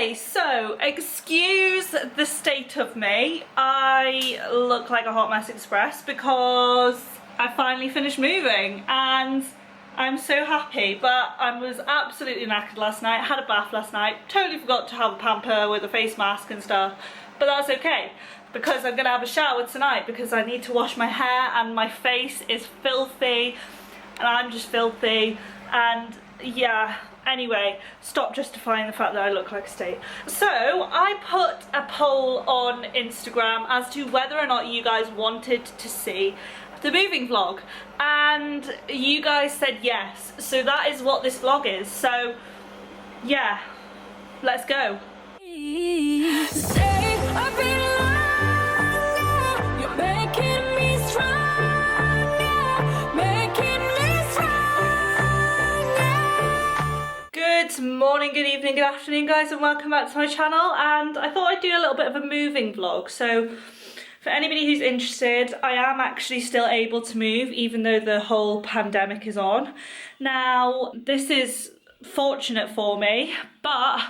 Okay, so excuse the state of me. I look like a hot mess express because I finally finished moving and I'm so happy, but I was absolutely knackered last night, had a bath last night, totally forgot to have a pamper with a face mask and stuff, but that's okay because I'm gonna have a shower tonight because I need to wash my hair and my face is filthy and I'm just filthy and yeah. Anyway, stop justifying the fact that I look like a state. So I put a poll on Instagram as to whether or not you guys wanted to see the moving vlog, and you guys said yes. So that is what this vlog is. So yeah, let's go. Good morning, good evening, good afternoon guys, and welcome back to my channel. And I thought I'd do a little bit of a moving vlog. So for anybody who's interested, I am actually still able to move even though the whole pandemic is on. Now this is fortunate for me, but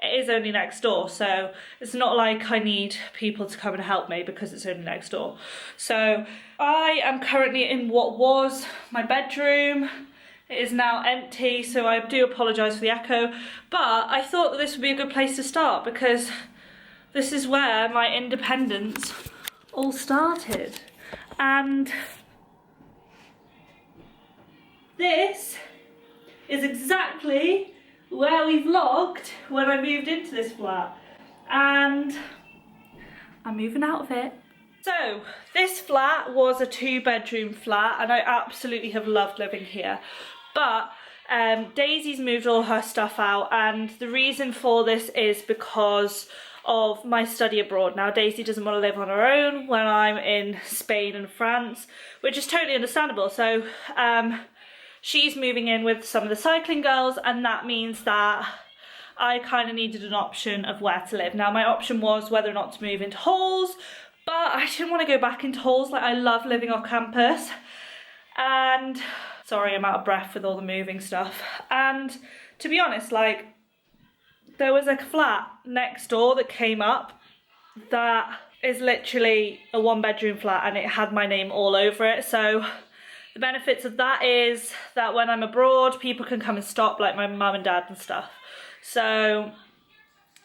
it is only next door, so it's not like I need people to come and help me because it's only next door. So I am currently in what was my bedroom. It is now empty, so I do apologise for the echo, but I thought that this would be a good place to start because this is where my independence all started. And this is exactly where we vlogged when I moved into this flat. And I'm moving out of it. So this flat was a 2-bedroom flat and I absolutely have loved living here. But Daisy's moved all her stuff out, and the reason for this is because of my study abroad. Now Daisy doesn't want to live on her own when I'm in Spain and France, which is totally understandable. So she's moving in with some of the cycling girls, and that means that I kind of needed an option of where to live. Now my option was whether or not to move into halls, but I didn't want to go back into halls. Like, I love living off campus. And sorry, I'm out of breath with all the moving stuff. And to be honest, like, there was a flat next door that came up that is literally a 1-bedroom flat and it had my name all over it. So the benefits of that is that when I'm abroad, people can come and stop, like my mum and dad and stuff. So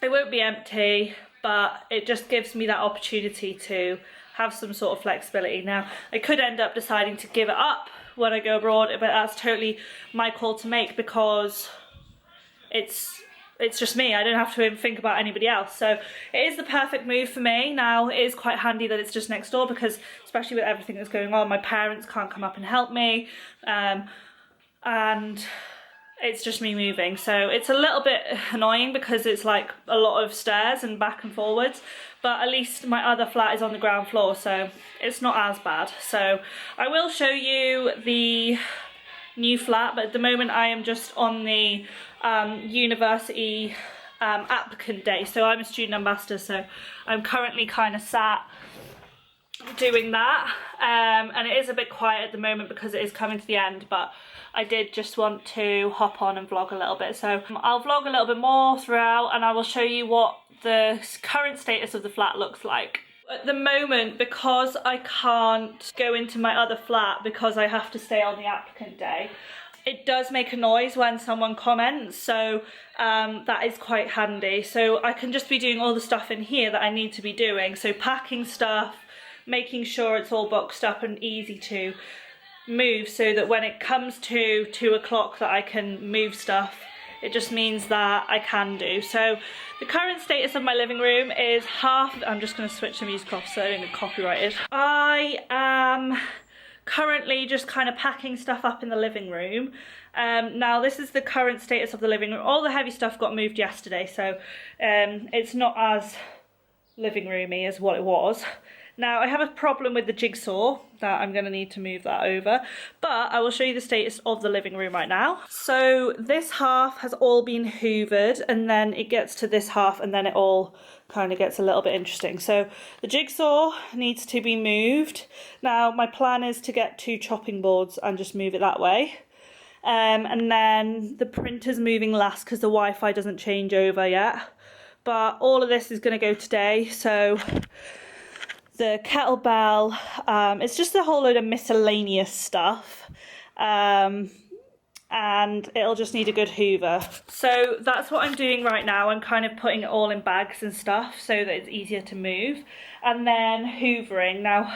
it won't be empty, but it just gives me that opportunity to have some sort of flexibility. Now, I could end up deciding to give it up when I go abroad, but that's totally my call to make because it's just me. I don't have to even think about anybody else. So it is the perfect move for me. Now, it is quite handy that it's just next door because, especially with everything that's going on, my parents can't come up and help me. And it's just me moving. So it's a little bit annoying because it's like a lot of stairs and back and forwards, but at least my other flat is on the ground floor, so it's not as bad. So I will show you the new flat, but at the moment I am just on the university applicant day. So I'm a student ambassador, so I'm currently kind of sat doing that, and it is a bit quiet at the moment because it is coming to the end, but I did just want to hop on and vlog a little bit. So I'll vlog a little bit more throughout and I will show you what the current status of the flat looks like. At the moment, because I can't go into my other flat because I have to stay on the applicant day, it does make a noise when someone comments, so that is quite handy. So I can just be doing all the stuff in here that I need to be doing. So packing stuff, making sure it's all boxed up and easy to move, so that when it comes to 2 o'clock that I can move stuff, it just means that I can do. So the current status of my living room is half. I'm just going to switch the music off so I don't get copyrighted. I am currently just kind of packing stuff up in the living room. Now this is the current status of the living room. All the heavy stuff got moved yesterday, so it's not as living roomy as what it was. Now I have a problem with the jigsaw that I'm going to need to move that over, but I will show you the status of the living room right now. So this half has all been hoovered and then it gets to this half and then it all kind of gets a little bit interesting. So the jigsaw needs to be moved. Now my plan is to get 2 chopping boards and just move it that way. And then the printer's moving last because the Wi-Fi doesn't change over yet. but all of this is going to go today. So the kettlebell, it's just a whole load of miscellaneous stuff. And it'll just need a good hoover. So that's what I'm doing right now. I'm kind of putting it all in bags and stuff so that it's easier to move. And then hoovering. Now,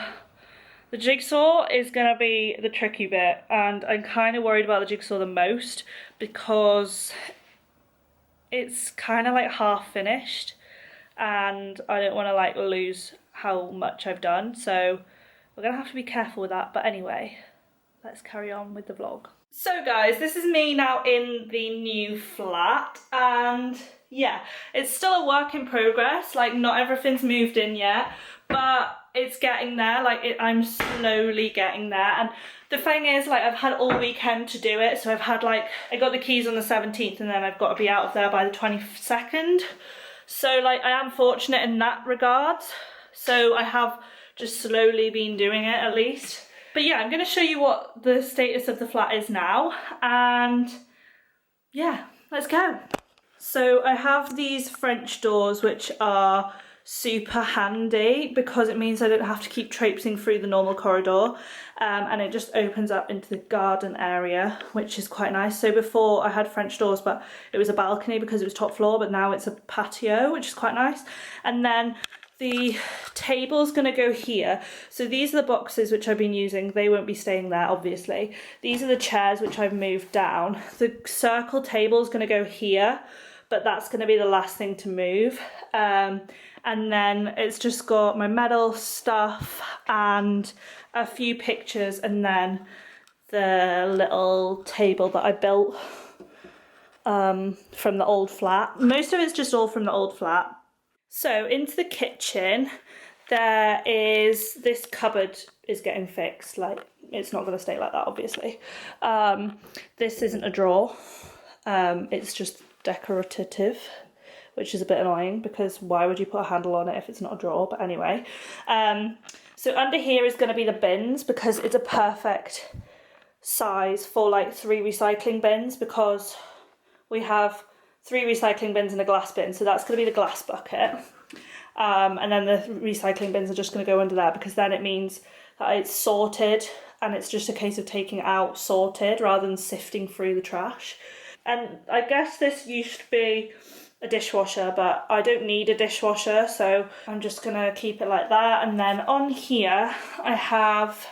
the jigsaw is gonna be the tricky bit, and I'm kind of worried about the jigsaw the most because it's kind of like half finished and I don't want to like lose how much I've done. So we're gonna have to be careful with that. But anyway, let's carry on with the vlog. So guys, this is me now in the new flat, and yeah, it's still a work in progress. Like, not everything's moved in yet, but it's getting there. Like, I'm slowly getting there. And the thing is, like, I've had all weekend to do it. So I've had like, I got the keys on the 17th and then I've got to be out of there by the 22nd. So like, I am fortunate in that regard. So I have just slowly been doing it at least. But yeah, I'm going to show you what the status of the flat is now, and yeah, let's go. So I have these French doors, which are super handy because it means I don't have to keep traipsing through the normal corridor, and it just opens up into the garden area, which is quite nice. So before I had French doors, but it was a balcony because it was top floor, but now it's a patio, which is quite nice. And then the table's gonna go here. So these are the boxes which I've been using. They won't be staying there, obviously. These are the chairs which I've moved down. The circle table's gonna go here, but that's gonna be the last thing to move. And then it's just got my medal stuff and a few pictures, and then the little table that I built from the old flat. Most of it's just all from the old flat. So into the kitchen, there is this cupboard is getting fixed. Like, it's not going to stay like that, obviously. This isn't a drawer. It's just decorative, which is a bit annoying because why would you put a handle on it if it's not a drawer? But anyway, so under here is going to be the bins because it's a perfect size for like 3 recycling bins, because we have 3 recycling bins and a glass bin, so that's going to be the glass bucket. And then the recycling bins are just going to go under there, because then it means that it's sorted and it's just a case of taking it out sorted rather than sifting through the trash. And I guess this used to be a dishwasher, but I don't need a dishwasher, so I'm just going to keep it like that. And then on here I have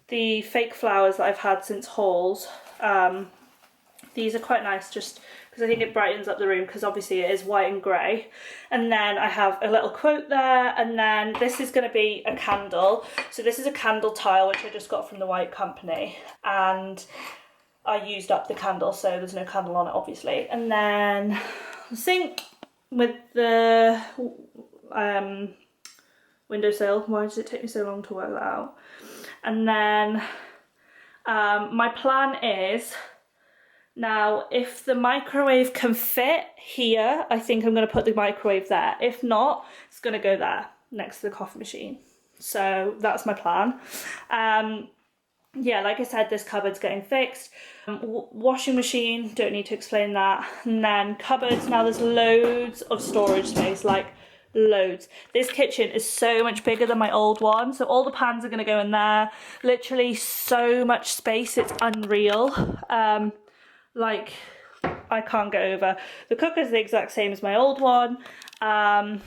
the fake flowers that I've had since hauls. These are quite nice just because I think it brightens up the room, because obviously it is white and grey. And then I have a little quote there, and then this is going to be a candle. So this is a candle tile which I just got from the White Company, and I used up the candle, so there's no candle on it obviously. And then the sink with the windowsill. Why does it take me so long to work that out? And then my plan is, now, if the microwave can fit here, I think I'm going to put the microwave there. If not, it's going to go there, next to the coffee machine. So that's my plan. Yeah, like I said, this cupboard's getting fixed. Washing machine, don't need to explain that. And then cupboards, now there's loads of storage space, like loads. This kitchen is so much bigger than my old one, so all the pans are going to go in there. Literally so much space, it's unreal. Like, I can't get over. The cooker's the exact same as my old one, and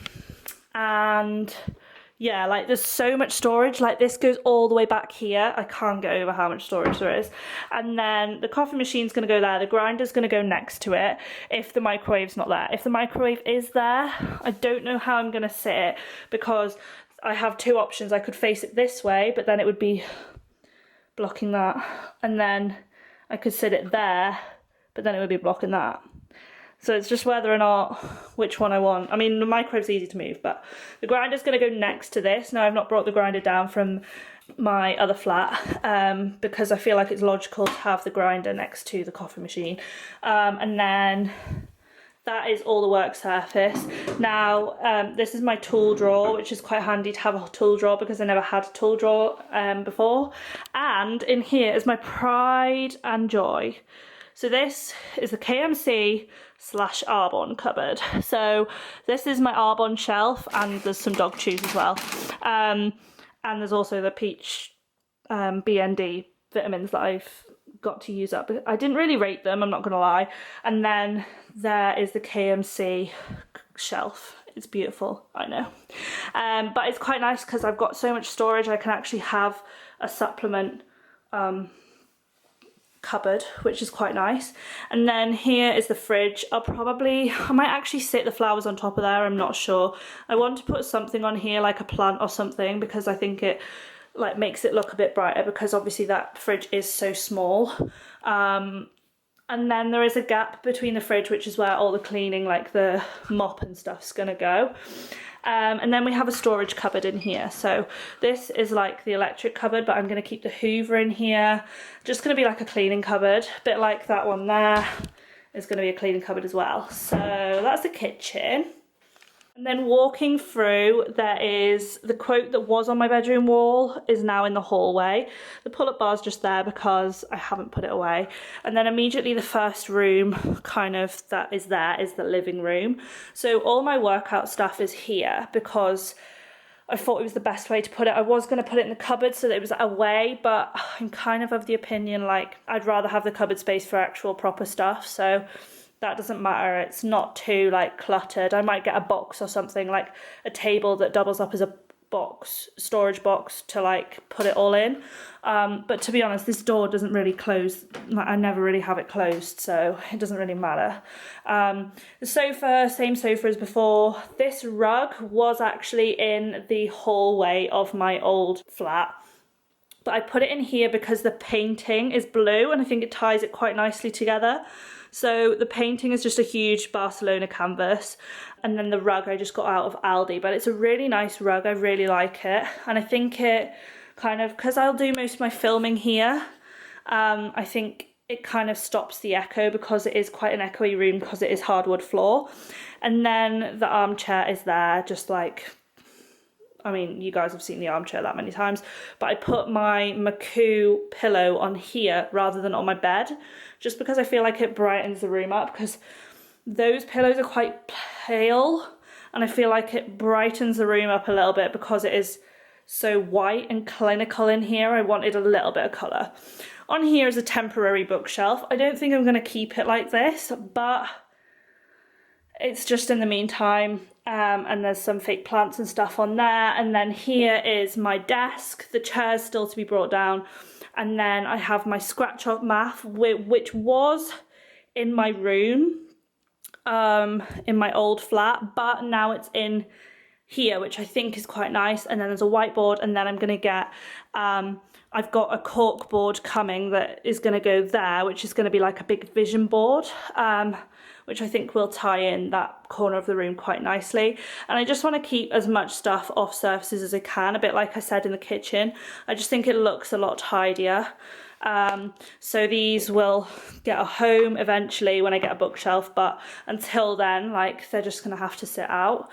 yeah, like there's so much storage. Like, this goes all the way back here. I can't get over how much storage there is. And then the coffee machine's going to go there. The grinder's going to go next to it if the microwave's not there. If the microwave is there, I don't know how I'm going to sit it, because I have 2 options. I could face it this way, but then it would be blocking that, and then I could sit it there, but then it would be blocking that. So it's just whether or not, which one I want. I mean, the microwave's easy to move, but the grinder's going to go next to this. Now, I've not brought the grinder down from my other flat, because I feel like it's logical to have the grinder next to the coffee machine. And then that is all the work surface. Now, this is my tool drawer, which is quite handy to have a tool drawer because I never had a tool drawer before. And in here is my pride and joy. So this is the KMC slash Arbonne cupboard. So this is my Arbonne shelf, and there's some dog chews as well. And there's also the peach BND vitamins that I've got to use up. I didn't really rate them, I'm not gonna lie. And then there is the KMC shelf. It's beautiful, I know. But it's quite nice because I've got so much storage. I can actually have a supplement cupboard, which is quite nice. And then here is the fridge. I might actually sit the flowers on top of there, I'm not sure. I want to put something on here, like a plant or something, because I think it like makes it look a bit brighter, because obviously that fridge is so small. And then there is a gap between the fridge, which is where all the cleaning, like the mop and stuff's gonna go. And then we have a storage cupboard in here. So this is like the electric cupboard, but I'm gonna keep the Hoover in here. Just gonna be like a cleaning cupboard, a bit like that one there is gonna be a cleaning cupboard as well. So that's the kitchen. And then walking through, there is the quote that was on my bedroom wall is now in the hallway. The pull-up bar's just there because I haven't put it away. And then immediately the first room kind of that is there is the living room. So all my workout stuff is here because I thought it was the best way to put it. I was going to put it in the cupboard so that it was away, but I'm kind of the opinion like I'd rather have the cupboard space for actual proper stuff. So that doesn't matter, it's not too like cluttered. I might get a box or something, like a table that doubles up as a box, storage box, to like put it all in. But to be honest, this door doesn't really close, like I never really have it closed, so it doesn't really matter. The sofa, same sofa as before. This rug was actually in the hallway of my old flat, but I put it in here because the painting is blue and I think it ties it quite nicely together. So the painting is just a huge Barcelona canvas, and then the rug I just got out of Aldi, but it's a really nice rug, I really like it. And I think it kind of, because I'll do most of my filming here, I think it kind of stops the echo because it is quite an echoey room because it is hardwood floor. And then the armchair is there, just like, I mean, you guys have seen the armchair that many times, but I put my Maku pillow on here rather than on my bed, just because I feel like it brightens the room up, because those pillows are quite pale, and I feel like it brightens the room up a little bit because it is so white and clinical in here. I wanted a little bit of colour. On here is a temporary bookshelf. I don't think I'm going to keep it like this, but it's just in the meantime. And there's some fake plants and stuff on there. And then here is my desk. The chair's still to be brought down. And then I have my scratch off mat, which was in my room, in my old flat, but now it's in here, which I think is quite nice. And then there's a whiteboard, and then I'm gonna get, I've got a cork board coming that is gonna go there, which is gonna be like a big vision board, which I think will tie in that corner of the room quite nicely. And I just want to keep as much stuff off surfaces as I can, a bit like I said in the kitchen. I just think it looks a lot tidier. So these will get a home eventually when I get a bookshelf, but until then, like, they're just gonna have to sit out.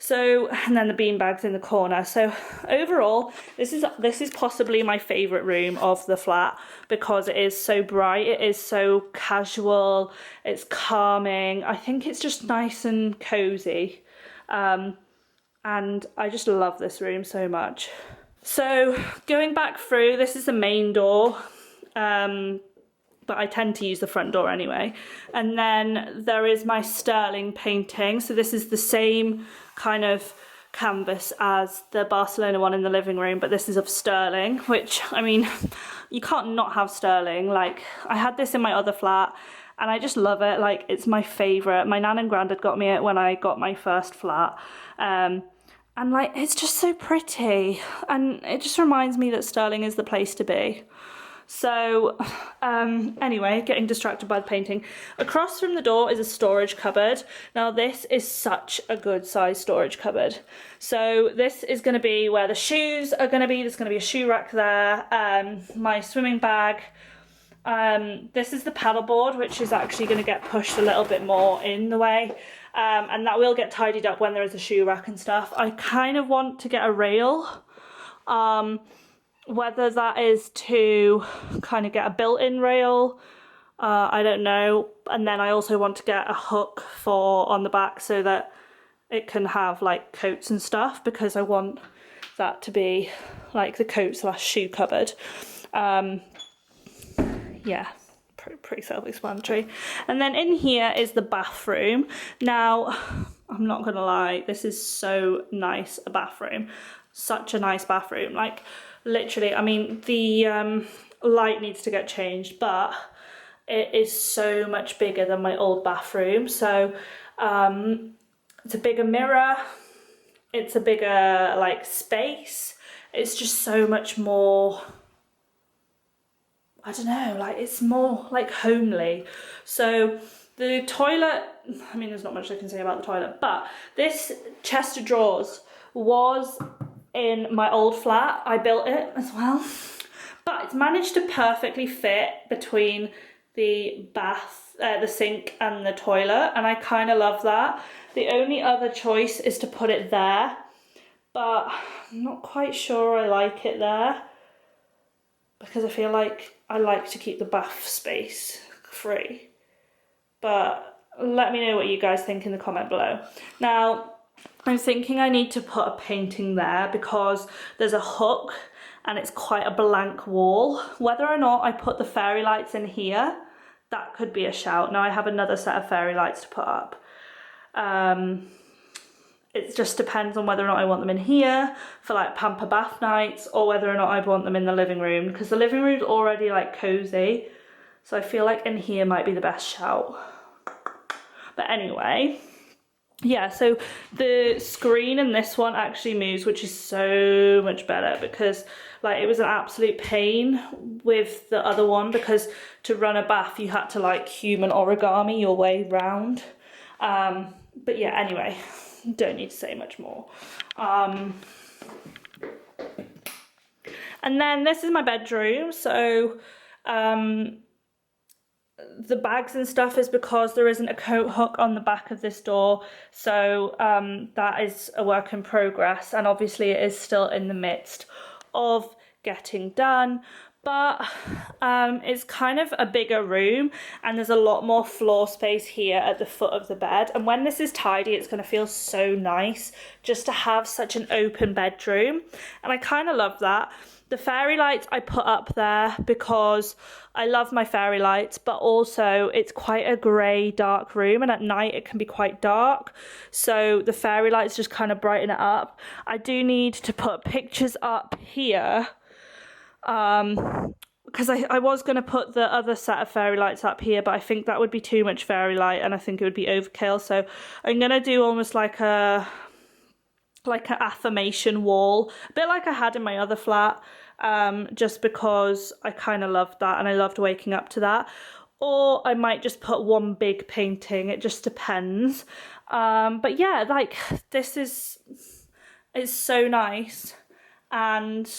So, and then the beanbags in the corner. So overall, this is possibly my favourite room of the flat because it is so bright, it is so casual, it's calming. I think it's just nice and cosy. And I just love this room so much. So going back through, this is the main door. But I tend to use the front door anyway. And then there is my sterling painting. So this is the same kind of canvas as the Barcelona one in the living room, but this is of sterling, which, I mean, you can't not have sterling. Like, I had this in my other flat and I just love it. Like, it's my favourite. My nan and granddad got me it when I got my first flat. And like, it's just so pretty. And it just reminds me that sterling is the place to be. So anyway, getting distracted by the painting. Across from the door is a storage cupboard. Now this is such a good size storage cupboard. So this is going to be where the shoes are going to be. There's going to be a shoe rack there. My swimming bag. This is the paddleboard, which is actually going to get pushed a little bit more in the way. And that will get tidied up when there is a shoe rack and stuff. I kind of want to get a rail. Whether that is to kind of get a built-in rail I don't know. And then I also want to get a hook for on the back so that it can have like coats and stuff, because I want that to be like the coat / shoe cupboard. Yeah, pretty self-explanatory. And then in here is the bathroom. Now, I'm not gonna lie, this is so nice, a bathroom. Such a nice bathroom. Like, literally, I mean, the light needs to get changed, but it is so much bigger than my old bathroom. So it's a bigger mirror, it's a bigger like space, it's just so much more, I don't know, like it's more like homely. So the toilet, I mean, there's not much I can say about the toilet, but this chest of drawers was in my old flat. I built it as well, but it's managed to perfectly fit between the bath, the sink and the toilet, and I kind of love that. The only other choice is to put it there, but I'm not quite sure I like it there, because I feel like I like to keep the bath space free. But let me know what you guys think in the comment below. Now, I'm thinking I need to put a painting there because there's a hook and it's quite a blank wall. Whether or not I put the fairy lights in here, that could be a shout. Now I have another set of fairy lights to put up. It just depends on whether or not I want them in here for like pamper bath nights, or whether or not I want them in the living room, because the living room's already like cozy. So I feel like in here might be the best shout. But anyway, yeah, so the screen in this one actually moves, which is so much better, because like it was an absolute pain with the other one, because to run a bath you had to like human origami your way round. But yeah, anyway, don't need to say much more. And then this is my bedroom. So the bags and stuff is because there isn't a coat hook on the back of this door, so that is a work in progress, and obviously it is still in the midst of getting done. But it's kind of a bigger room, and there's a lot more floor space here at the foot of the bed, and when this is tidy it's going to feel so nice just to have such an open bedroom, and I kind of love that. The fairy lights I put up there because I love my fairy lights, but also it's quite a grey dark room, and at night it can be quite dark, so the fairy lights just kind of brighten it up. I do need to put pictures up here, because I was going to put the other set of fairy lights up here, but I think that would be too much fairy light and I think it would be overkill, so I'm going to do almost like an affirmation wall, a bit like I had in my other flat, just because I kind of loved that and I loved waking up to that. Or I might just put one big painting, it just depends. But yeah, like this is so nice, and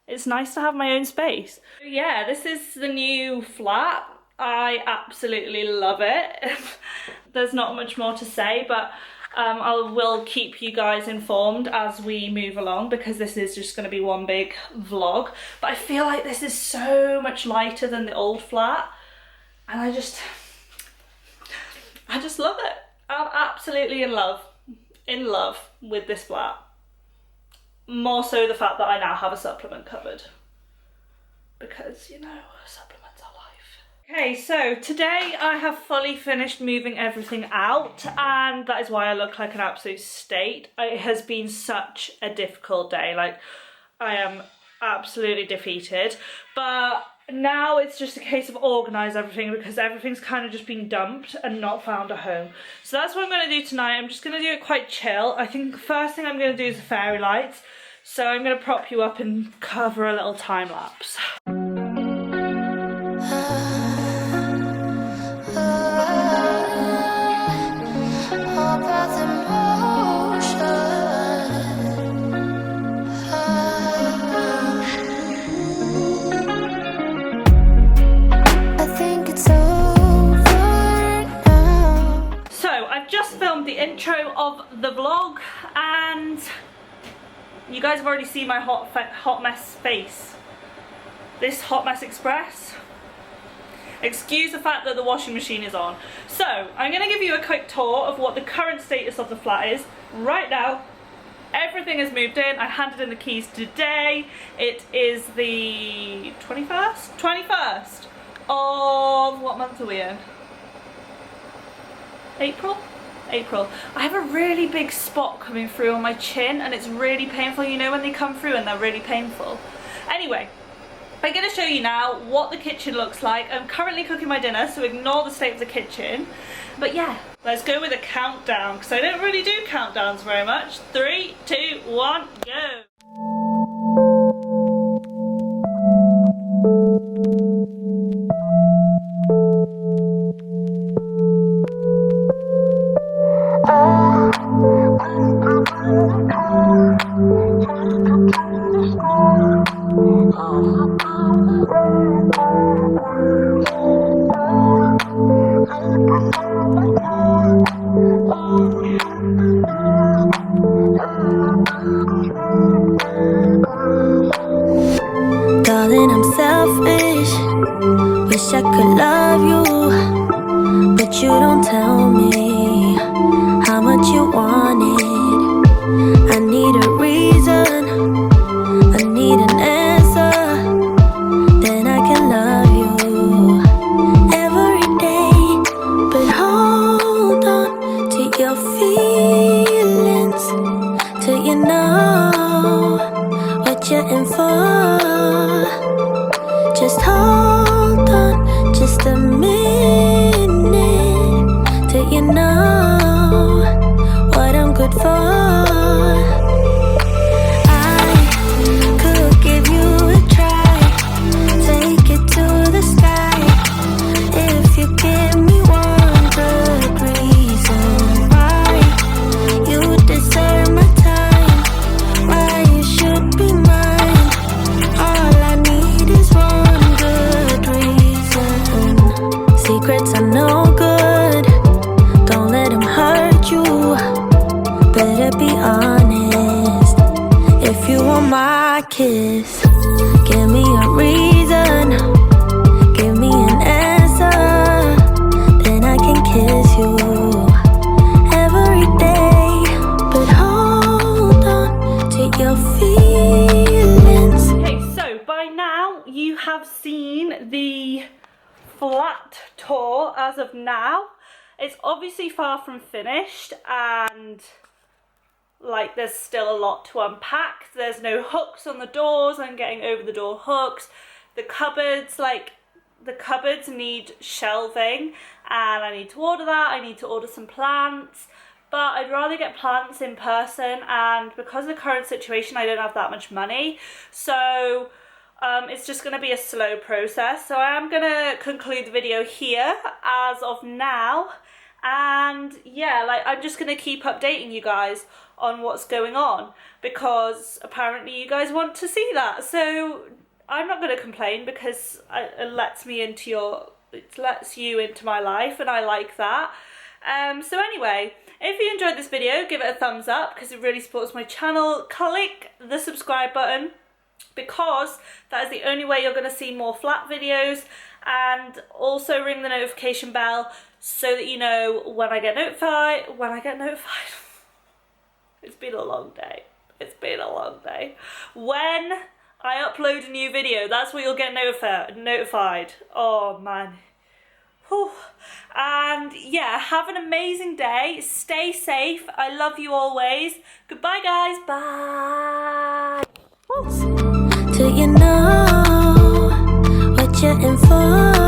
it's nice to have my own space. Yeah, this is the new flat. I absolutely love it. There's not much more to say, but I will keep you guys informed as we move along, because this is just going to be one big vlog. But I feel like this is so much lighter than the old flat, and I just love it. I'm absolutely in love with this flat. More so the fact that I now have a supplement cupboard, because, you know, supplements are life. Okay, so today I have fully finished moving everything out, and that is why I look like an absolute state. It has been such a difficult day, like I am absolutely defeated, but now it's just a case of organise everything, because everything's kind of just been dumped and not found a home. So that's what I'm going to do tonight. I'm just going to do it quite chill. I think the first thing I'm going to do is the fairy lights. So I'm going to prop you up and cover a little time lapse. So I've just filmed the intro of the vlog, and you guys have already seen my hot mess face. This hot mess express. Excuse the fact that the washing machine is on. So, I'm going to give you a quick tour of what the current status of the flat is. Right now, everything is moved in. I handed in the keys today. It is the 21st? 21st of, what month are we in? April? April. I have a really big spot coming through on my chin and it's really painful. You know when they come through and they're really painful. Anyway, I'm going to show you now what the kitchen looks like. I'm currently cooking my dinner, so ignore the state of the kitchen. But yeah, let's go with a countdown, because I don't really do countdowns very much. 3, 2, 1, go! Darling, I'm selfish. Wish I could love you, but you don't tell me how much you want it. I need a reason, I need an answer, then I can love you every day. But hold on to your feelings till you know what you're in for. Just hold on just a minute till you know what I'm good for. I could give you a try, take it to the sky, if you give me one good reason why you deserve my time, why you should be mine. All I need is one good reason. Secrets are no good, don't let them hurt you. Better be honest. If you want my kiss, give me a reason, give me an answer, then I can kiss you every day. But hold on to your feelings. Okay, so by now you have seen the flat tour as of now. It's obviously far from finished and like there's still a lot to unpack. There's no hooks on the doors. I'm getting over the door hooks. The cupboards, like the cupboards need shelving and I need to order that. I need to order some plants, but I'd rather get plants in person, and because of the current situation I don't have that much money, so it's just going to be a slow process. So I am going to conclude the video here as of now, and yeah, like I'm just going to keep updating you guys on what's going on because apparently you guys want to see that. So I'm not going to complain because it lets me into it lets you into my life and I like that. So anyway, if you enjoyed this video, give it a thumbs up because it really supports my channel. Click the subscribe button because that is the only way you're going to see more flat videos, and also ring the notification bell so that you know when I get notified. It's been a long day. It's been a long day. When I upload a new video, that's what you'll get notified. Oh man. Whew. And yeah, have an amazing day. Stay safe. I love you always. Goodbye guys. Bye. Till you know what you're in for.